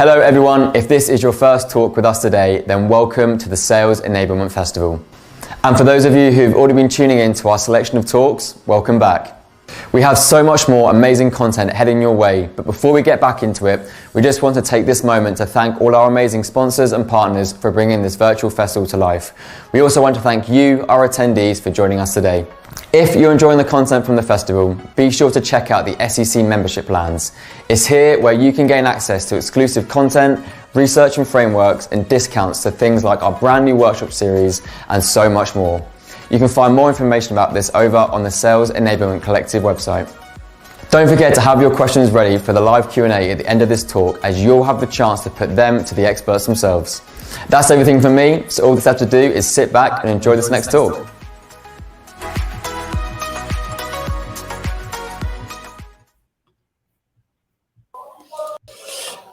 Hello everyone, if this is your first talk with us today, then welcome to the Sales Enablement Festival. And for those of you who've already been tuning in to our selection of talks, welcome back. We have so much more amazing content heading your way, but before we get back into it, we just want to take this moment to thank all our amazing sponsors and partners for bringing this virtual festival to life. We also want to thank you, our attendees, for joining us today. If you're enjoying the content from the festival, be sure to check out the SEC membership plans. It's here where you can gain access to exclusive content, research and frameworks, and discounts to things like our brand new workshop series and so much more. You can find more information about this over on the Sales Enablement Collective website. Don't forget to have your questions ready for the live Q&A at the end of this talk, as you'll have the chance to put them to the experts themselves. That's everything from me, so all that's left to do is sit back and enjoy this next talk.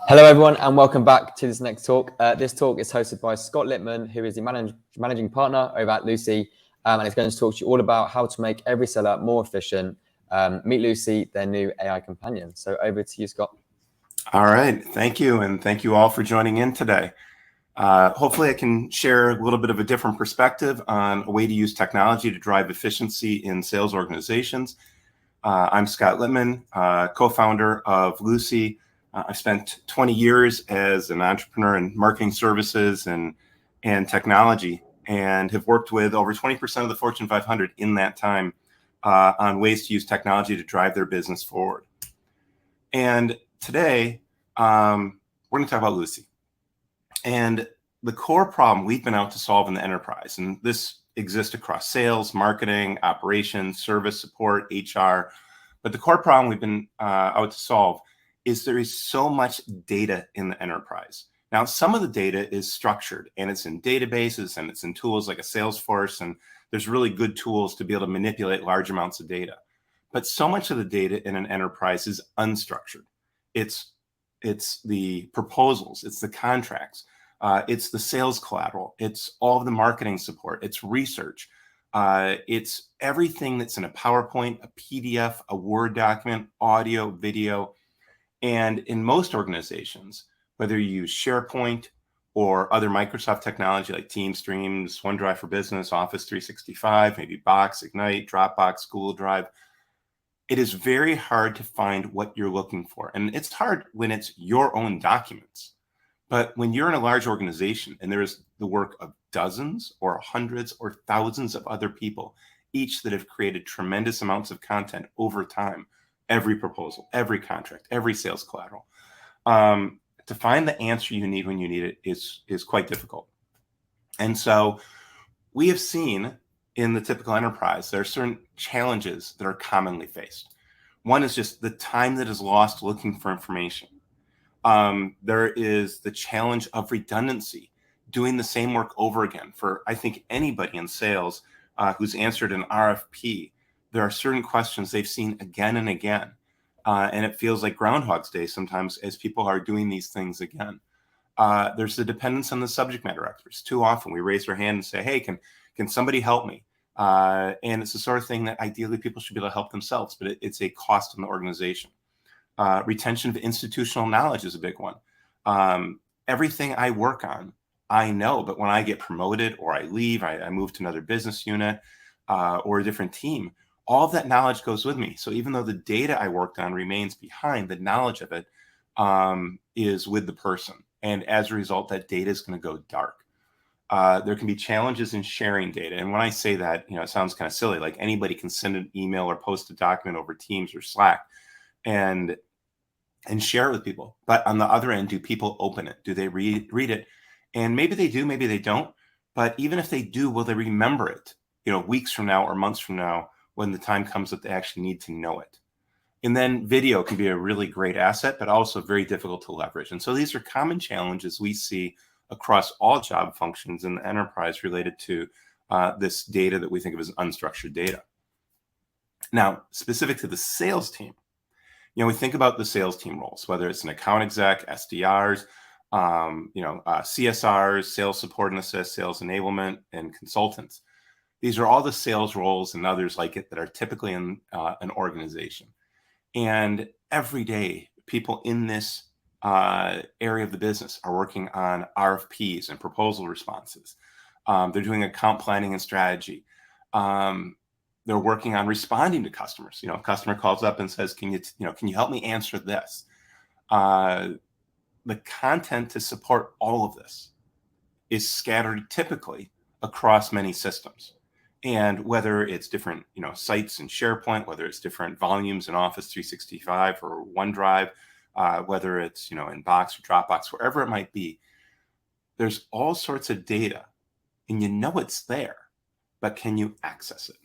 Hello everyone and welcome back to this next talk. This talk is hosted by Scott Littman, who is the managing partner over at Lucy, and he's going to talk to you all about how to make every seller more efficient. Meet Lucy, their new AI companion. So over to you, Scott. All right, thank you, and thank you all for joining in today. Hopefully I can share a little bit of a different perspective on a way to use technology to drive efficiency in sales organizations. I'm Scott Littman, co-founder of Lucy. I spent 20 years as an entrepreneur in marketing services and technology, and have worked with over 20% of the Fortune 500 in that time on ways to use technology to drive their business forward. And today, we're going to talk about Lucy. And the core problem we've been out to solve in the enterprise, and this exists across sales, marketing, operations, service support, HR, but the core problem we've been out to solve is there is so much data in the enterprise. Now, some of the data is structured and it's in databases and it's in tools like a Salesforce, and there's really good tools to be able to manipulate large amounts of data. But so much of the data in an enterprise is unstructured. It's the proposals, it's the contracts, it's the sales collateral, it's all of the marketing support, it's research, it's everything that's in a PowerPoint, a PDF, a Word document, audio, video. And in most organizations, whether you use SharePoint or other Microsoft technology like Teams, Streams, OneDrive for Business, Office 365, maybe Box, Ignite, Dropbox, Google Drive, it is very hard to find what you're looking for. And it's hard when it's your own documents. But when you're in a large organization and there is the work of dozens or hundreds or thousands of other people, each that have created tremendous amounts of content over time, every proposal, every contract, every sales collateral, to find the answer you need when you need it is quite difficult. And so we have seen in the typical enterprise, there are certain challenges that are commonly faced. One is just the time that is lost looking for information. There is the challenge of redundancy, doing the same work over again. For, I think, anybody in sales who's answered an RFP, there are certain questions they've seen again and again. And it feels like Groundhog's Day sometimes as people are doing these things again. There's the dependence on the subject matter experts. Too often we raise our hand and say, hey, can somebody help me? And it's the sort of thing that ideally people should be able to help themselves, but it's a cost in the organization. Retention of institutional knowledge is a big one. Everything I work on, I know, but when I get promoted or I leave, I move to another business unit or a different team, all of that knowledge goes with me. So even though the data I worked on remains behind, the knowledge of it is with the person. And as a result, that data is going to go dark. There can be challenges in sharing data. And when I say that, it sounds kind of silly, like anybody can send an email or post a document over Teams or Slack and share it with people. But on the other end, do people open it? Do they read it? And maybe they do, maybe they don't. But even if they do, will they remember it, weeks from now or months from now, when the time comes that they actually need to know it? And then video can be a really great asset, but also very difficult to leverage. And so these are common challenges we see across all job functions in the enterprise related to this data that we think of as unstructured data. Now, specific to the sales team, we think about the sales team roles, whether it's an account exec, SDRs, CSRs, sales support and assist, sales enablement, and consultants. These are all the sales roles and others like it that are typically in an organization. And every day, people in this area of the business are working on RFPs and proposal responses. They're doing account planning and strategy. They're working on responding to customers. A customer calls up and says, can you help me answer this? The content to support all of this is scattered typically across many systems. And whether it's different, sites in SharePoint, whether it's different volumes in Office 365 or OneDrive, whether it's, in Box or Dropbox, wherever it might be, there's all sorts of data and it's there, but can you access it?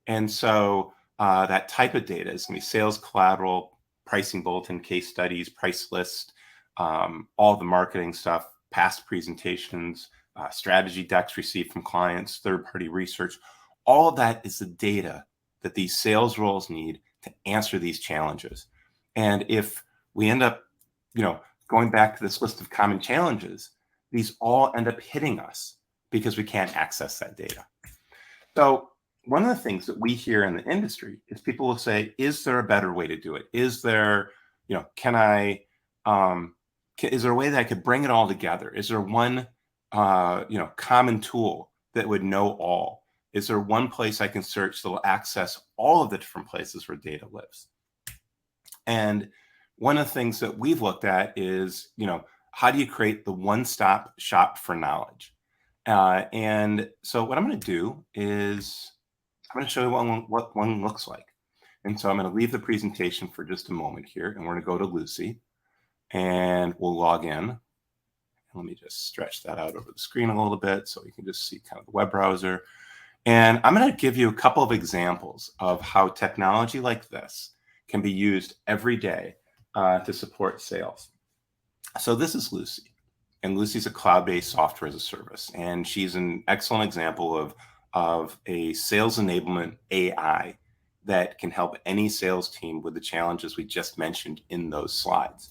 And so that type of data is going to be sales collateral, pricing bulletin, case studies, price list, all the marketing stuff, past presentations, strategy decks received from clients, third-party research. All of that is the data that these sales roles need to answer these challenges. And if we end up, going back to this list of common challenges, these all end up hitting us because we can't access that data. So one of the things that we hear in the industry is people will say, is there a better way to do it? Is there, is there a way that I could bring it all together? Is there one, common tool that would know all? Is there one place I can search that will access all of the different places where data lives? And one of the things that we've looked at is, how do you create the one-stop shop for knowledge? And so what I'm going to do is I'm going to show you what one looks like. And so I'm going to leave the presentation for just a moment here, and we're going to go to Lucy, and we'll log in. Let me just stretch that out over the screen a little bit so you can just see kind of the web browser. And I'm going to give you a couple of examples of how technology like this can be used every day to support sales. So this is Lucy, and Lucy's a cloud-based software as a service, and she's an excellent example of a sales enablement AI that can help any sales team with the challenges we just mentioned in those slides.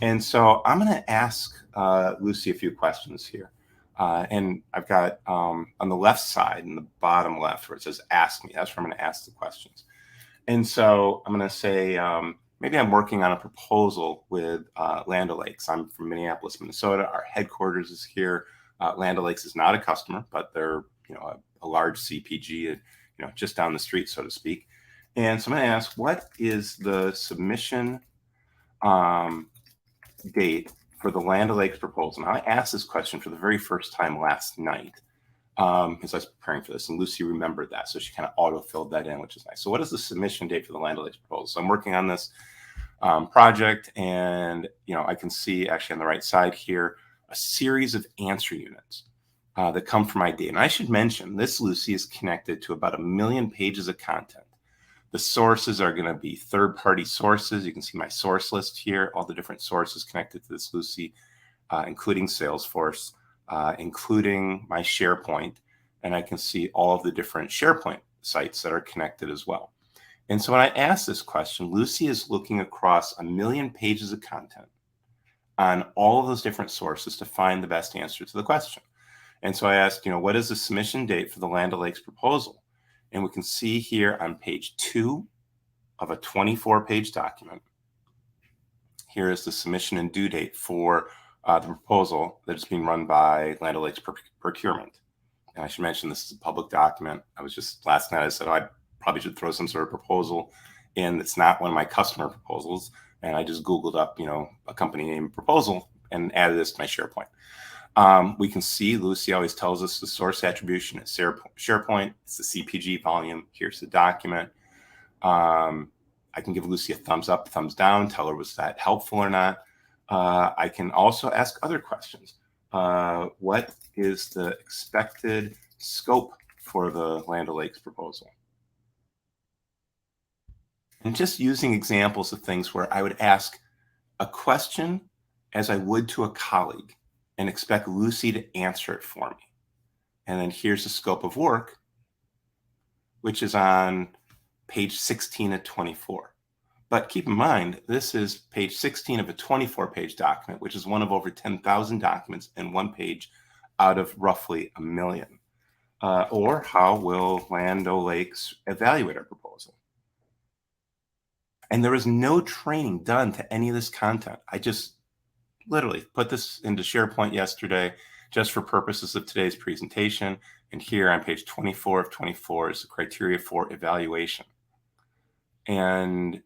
And so I'm going to ask Lucy a few questions here. And I've got on the left side, in the bottom left, where it says ask me, that's where I'm going to ask the questions. And so I'm going to say, maybe I'm working on a proposal with Land O'Lakes. I'm from Minneapolis, Minnesota. Our headquarters is here. Land O'Lakes is not a customer, but they're a large CPG, just down the street, so to speak. And so I'm going to ask, what is the submission date for the Land O'Lakes proposal? Now, I asked this question for the very first time last night as I was preparing for this, and Lucy remembered that, so she kind of auto-filled that in, which is nice. So what is the submission date for the Land O'Lakes proposal? So I'm working on this project, and I can see actually on the right side here a series of answer units that come from my data. And I should mention, this Lucy is connected to about 1 million pages of content. The sources are going to be third-party sources. You can see my source list here, all the different sources connected to this Lucy, including Salesforce, including my SharePoint, and I can see all of the different SharePoint sites that are connected as well. And so when I ask this question, Lucy is looking across 1 million pages of content on all of those different sources to find the best answer to the question. And so I asked, what is the submission date for the Land O'Lakes proposal? And we can see here on page 2 of a 24-page document, here is the submission and due date for the proposal that is being run by Land O'Lakes Procurement. And I should mention this is a public document. Last night I said, I probably should throw some sort of proposal in that's not one of my customer proposals. And I just Googled up, a company name proposal and added this to my SharePoint. We can see Lucy always tells us the source attribution is SharePoint. It's the CPG volume. Here's the document. I can give Lucy a thumbs up, thumbs down, tell her was that helpful or not. I can also ask other questions. What is the expected scope for the Land O'Lakes proposal? And just using examples of things where I would ask a question as I would to a colleague and expect Lucy to answer it for me. And then here's the scope of work, which is on page 16 of 24. But keep in mind, this is page 16 of a 24-page document, which is one of over 10,000 documents in one page out of roughly 1 million. Or how will Land O'Lakes evaluate our proposal? And there is no training done to any of this content. I just literally put this into SharePoint yesterday just for purposes of today's presentation. And here on page 24 of 24 is the criteria for evaluation. And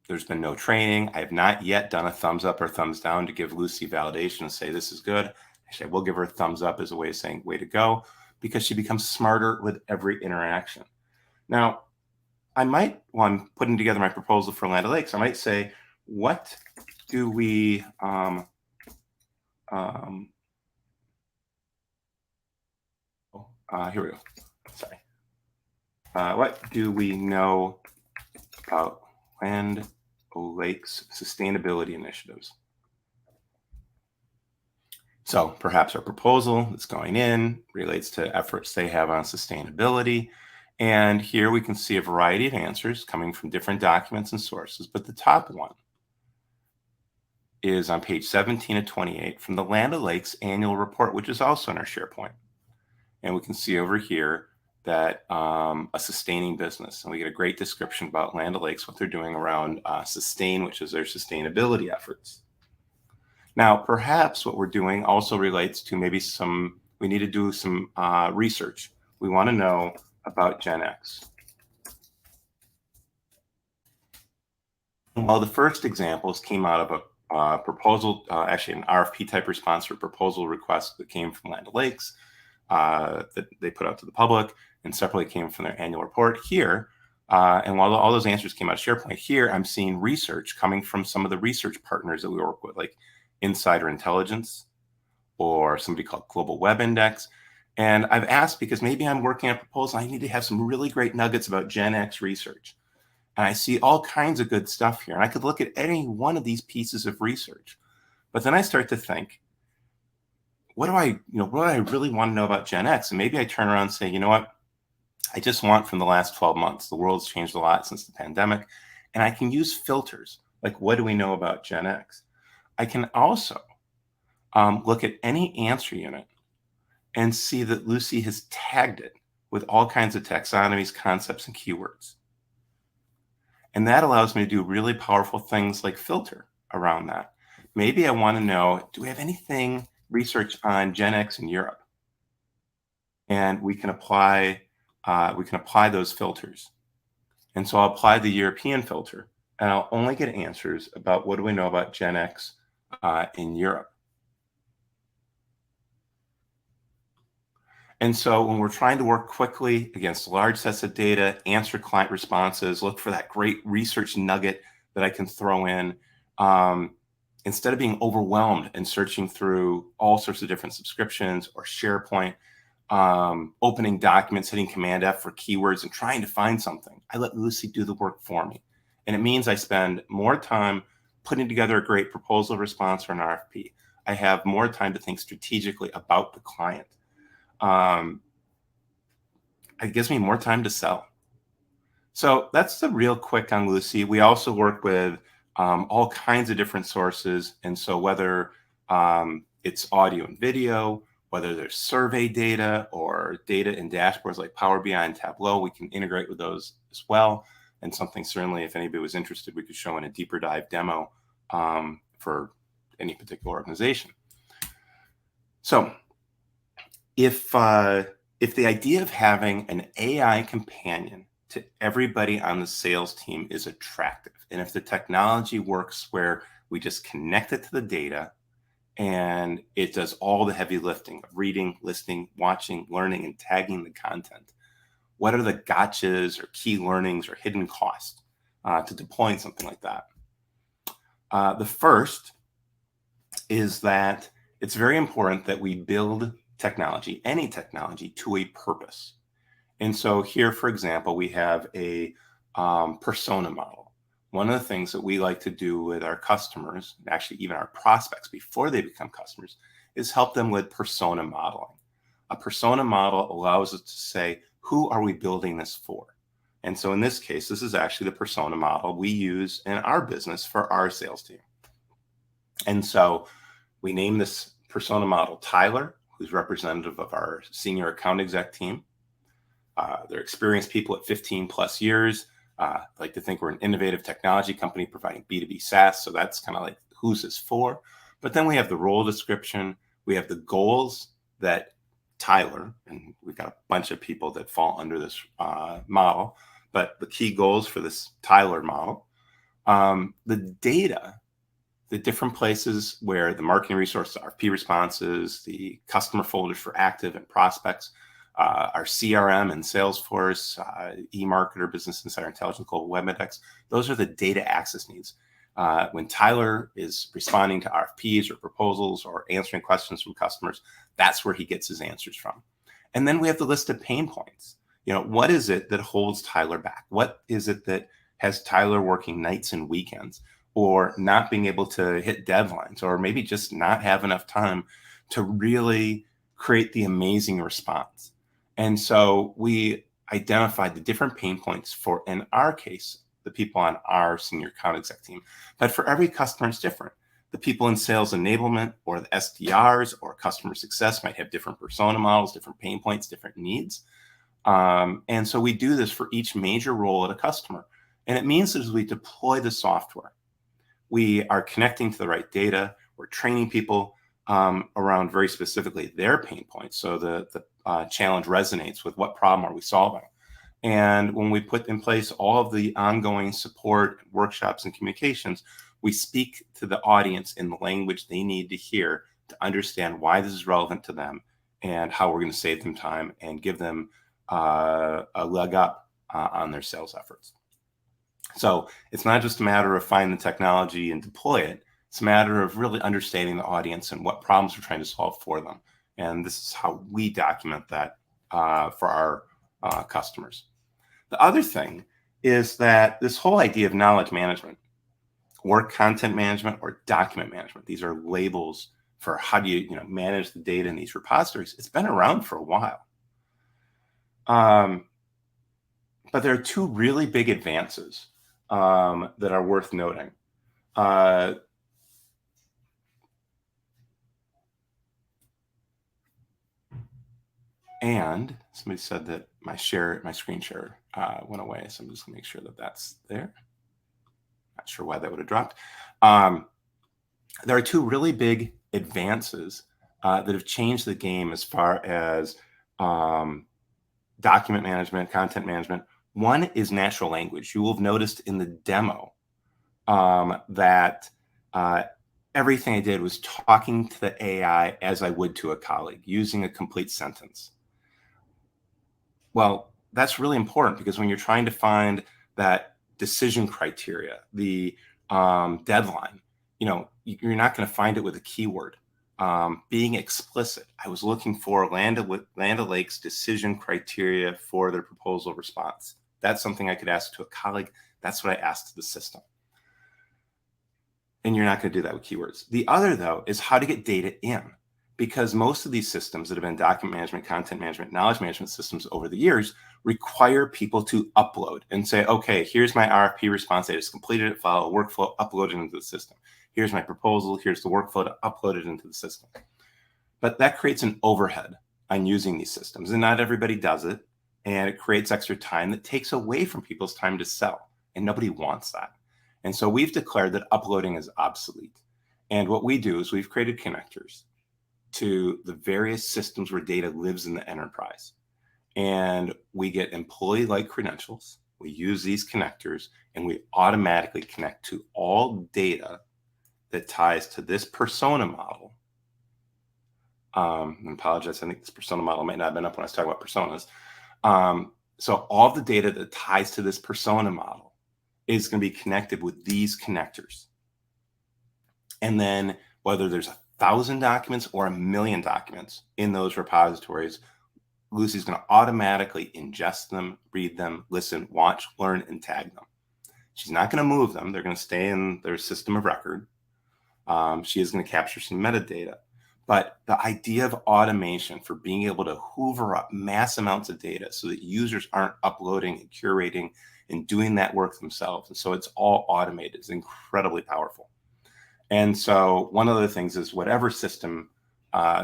there's been no training. I have not yet done a thumbs up or thumbs down to give Lucy validation and say this is good. Actually, I will give her a thumbs up as a way of saying way to go, because she becomes smarter with every interaction. Now, I might, while I'm putting together my proposal for Land O'Lakes, I might say, what do we, here we go, sorry. What do we know about Land O'Lakes sustainability initiatives? So perhaps our proposal that's going in relates to efforts they have on sustainability. And here we can see a variety of answers coming from different documents and sources, but the top one is on page 17 of 28 from the Land O'Lakes annual report, which is also in our SharePoint. And we can see over here that a sustaining business, and we get a great description about Land O'Lakes, what they're doing around sustain, which is their sustainability efforts. Now, perhaps what we're doing also relates to maybe we need to do some research. We want to know about Gen X. Well, the first examples came out of a proposal, actually an RFP type response or proposal request that came from Land O'Lakes that they put out to the public, and separately came from their annual report here. And while all those answers came out of SharePoint, here I'm seeing research coming from some of the research partners that we work with, like Insider Intelligence or somebody called Global Web Index. And I've asked because maybe I'm working on a proposal, I need to have some really great nuggets about Gen X research. And I see all kinds of good stuff here. And I could look at any one of these pieces of research. But then I start to think, what do I really want to know about Gen X? And maybe I turn around and say, you know what? I just want from the last 12 months. The world's changed a lot since the pandemic. And I can use filters. Like, what do we know about Gen X? I can also look at any answer unit and see that Lucy has tagged it with all kinds of taxonomies, concepts, and keywords. And that allows me to do really powerful things like filter around that. Maybe I want to know, do we have anything research on Gen X in Europe? And we can apply those filters. And so I'll apply the European filter, and I'll only get answers about what do we know about Gen X in Europe. And so when we're trying to work quickly against large sets of data, answer client responses, look for that great research nugget that I can throw in, instead of being overwhelmed and searching through all sorts of different subscriptions or SharePoint, opening documents, hitting Command F for keywords and trying to find something, I let Lucy do the work for me. And it means I spend more time putting together a great proposal response or an RFP. I have more time to think strategically about the client. It gives me more time to sell. So that's the real quick on Lucy. We also work with all kinds of different sources. And so whether it's audio and video, whether there's survey data or data in dashboards like Power BI and Tableau, we can integrate with those as well. And something certainly, if anybody was interested, we could show in a deeper dive demo for any particular organization. So if the idea of having an AI companion to everybody on the sales team is attractive, and if the technology works where we just connect it to the data and it does all the heavy lifting of reading, listening, watching, learning, and tagging the content, what are the gotchas or key learnings or hidden costs to deploying something like that? The first is that it's very important that we build technology, any technology, to a purpose. And so here, for example, we have a persona model. One of the things that we like to do with our customers, and actually even our prospects before they become customers, is help them with persona modeling. A persona model allows us to say, who are we building this for? And so in this case, this is actually the persona model we use in our business for our sales team. And so we name this persona model Tyler, who's representative of our senior account exec team. They're experienced people at 15 plus years. I like to think we're an innovative technology company providing B2B SaaS. So that's kind of like who's this for. But then we have the role description, we have the goals that Tyler, and we've got a bunch of people that fall under this model, but the key goals for this Tyler model, the data, the different places where the marketing resources, RFP responses, the customer folders for active and prospects, our CRM and Salesforce, eMarketer, Business Insider Intelligence, Global Web Index, those are the data access needs. When Tyler is responding to RFPs or proposals or answering questions from customers, that's where he gets his answers from. And then we have the list of pain points. What is it that holds Tyler back? What is it that has Tyler working nights and weekends, or not being able to hit deadlines, or maybe just not have enough time to really create the amazing response? And so we identified the different pain points for, in our case, the people on our senior account exec team. But for every customer, it's different. The people in sales enablement or the SDRs or customer success might have different persona models, different pain points, different needs. And so we do this for each major role at a customer. And it means that as we deploy the software, we are connecting to the right data. We're training people around very specifically their pain points. So the challenge resonates with what problem are we solving. And when we put in place all of the ongoing support, workshops, and communications, we speak to the audience in the language they need to hear to understand why this is relevant to them and how we're going to save them time and give them a leg up on their sales efforts. So it's not just a matter of finding the technology and deploy it. It's a matter of really understanding the audience and what problems we're trying to solve for them. And this is how we document that for our customers. The other thing is that this whole idea of knowledge management, or content management, or document management, these are labels for how do you manage the data in these repositories. It's been around for a while. But there are two really big advances that are worth noting. And somebody said that my screen share went away. So I'm just gonna make sure that that's there. Not sure why that would have dropped. There are two really big advances that have changed the game as far as document management, content management. One is natural language. You will have noticed in the demo that everything I did was talking to the AI as I would to a colleague, using a complete sentence. Well, that's really important because when you're trying to find that decision criteria, the deadline, you're not going to find it with a keyword. Being explicit. I was looking for Land O'Lakes decision criteria for their proposal response. That's something I could ask to a colleague. That's what I asked to the system. And you're not going to do that with keywords. The other, though, is how to get data in. Because most of these systems that have been document management, content management, knowledge management systems over the years require people to upload and say, okay, here's my RFP response. I just completed it, follow a workflow, upload it into the system. Here's my proposal. Here's the workflow to upload it into the system. But that creates an overhead on using these systems. And not everybody does it. And it creates extra time that takes away from people's time to sell. And nobody wants that. And so we've declared that uploading is obsolete. And what we do is we've created connectors to the various systems where data lives in the enterprise. And we get employee-like credentials. We use these connectors, and we automatically connect to all data that ties to this persona model. I apologize, I think this persona model might not have been up when I was talking about personas. So all the data that ties to this persona model is going to be connected with these connectors. And then whether there's 1,000 documents or 1,000,000 documents in those repositories, Lucy's going to automatically ingest them, read them, listen, watch, learn, and tag them. She's not going to move them. They're going to stay in their system of record. She is going to capture some metadata. But the idea of automation for being able to hoover up mass amounts of data so that users aren't uploading and curating and doing that work themselves, and so it's all automated, is incredibly powerful. And so one of the things is whatever system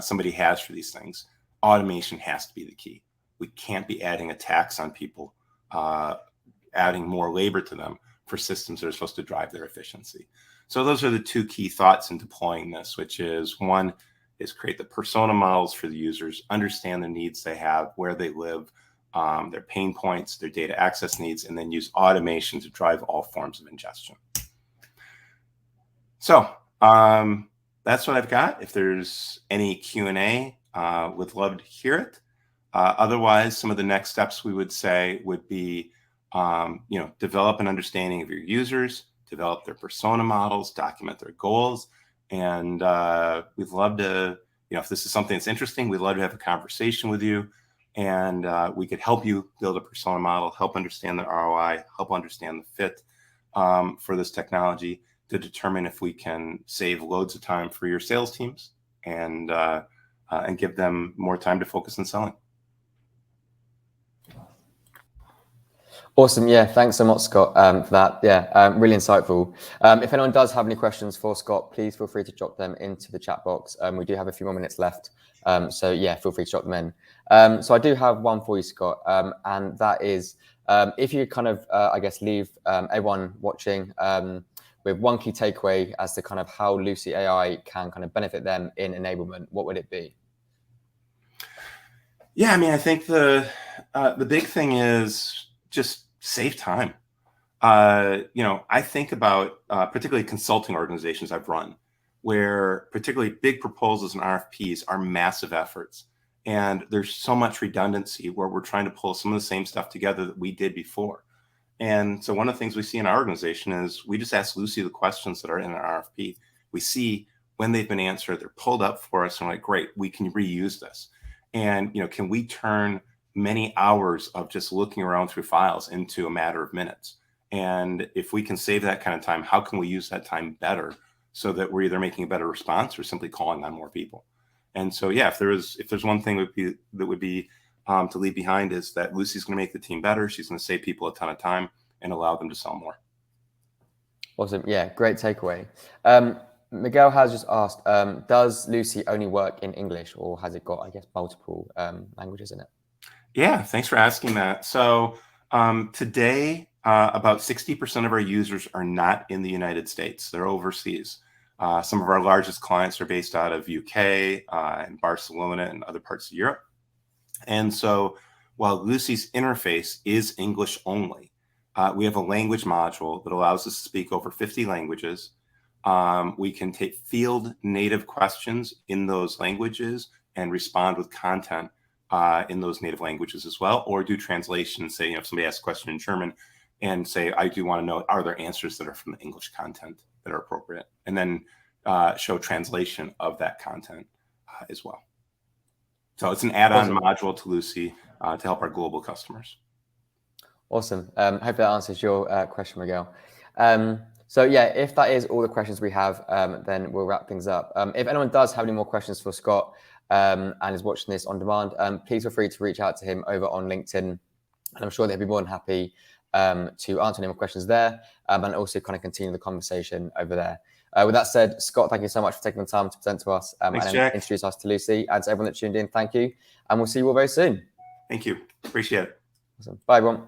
somebody has for these things, automation has to be the key. We can't be adding a tax on people, adding more labor to them for systems that are supposed to drive their efficiency. So those are the two key thoughts in deploying this, which is one is create the persona models for the users, understand the needs they have, where they live, their pain points, their data access needs, and then use automation to drive all forms of ingestion. So that's what I've got. If there's any Q&A, would love to hear it. Otherwise, some of the next steps we would say would be, develop an understanding of your users, develop their persona models, document their goals. And we'd love to, if this is something that's interesting, we'd love to have a conversation with you. And we could help you build a persona model, help understand the ROI, help understand the fit for this technology to determine if we can save loads of time for your sales teams and give them more time to focus on selling. Awesome. Yeah, thanks so much, Scott, for that. Yeah, really insightful. If anyone does have any questions for Scott, please feel free to drop them into the chat box. We do have a few more minutes left. So yeah, feel free to drop them in. So I do have one for you, Scott, and that is if you kind of, I guess, leave everyone watching with one key takeaway as to kind of how Lucy AI can kind of benefit them in enablement, what would it be? Yeah, I mean, I think the big thing is just save time. I think about particularly consulting organizations I've run, where particularly big proposals and RFPs are massive efforts. And there's so much redundancy where we're trying to pull some of the same stuff together that we did before. And so one of the things we see in our organization is we just ask Lucy the questions that are in our RFP. We see when they've been answered, they're pulled up for us, and we're like, great, we can reuse this. And can we turn many hours of just looking around through files into a matter of minutes? And if we can save that kind of time, how can we use that time better so that we're either making a better response or simply calling on more people? And so, yeah, if there's one thing that would be to leave behind is that Lucy's going to make the team better. She's going to save people a ton of time and allow them to sell more. Awesome. Yeah, great takeaway. Miguel has just asked, does Lucy only work in English, or has it got, I guess, multiple languages in it? Yeah, thanks for asking that. So today, about 60% of our users are not in the United States. They're overseas. Some of our largest clients are based out of UK and Barcelona and other parts of Europe. And so while Lucy's interface is English only, we have a language module that allows us to speak over 50 languages. We can take field native questions in those languages and respond with content in those native languages as well, or do translation. Say, if somebody asks a question in German and say, I do want to know, are there answers that are from the English content that are appropriate? And then show translation of that content as well. So it's an add-on module to Lucy to help our global customers. Awesome. Hope that answers your question, Miguel. So yeah, if that is all the questions we have, then we'll wrap things up. If anyone does have any more questions for Scott and is watching this on demand, please feel free to reach out to him over on LinkedIn. And I'm sure they'll be more than happy to answer any more questions there and also kind of continue the conversation over there. With that said, Scott, thank you so much for taking the time to present to us and introduce us to Lucy. And to everyone that tuned in, thank you. And we'll see you all very soon. Thank you. Appreciate it. Awesome. Bye, everyone.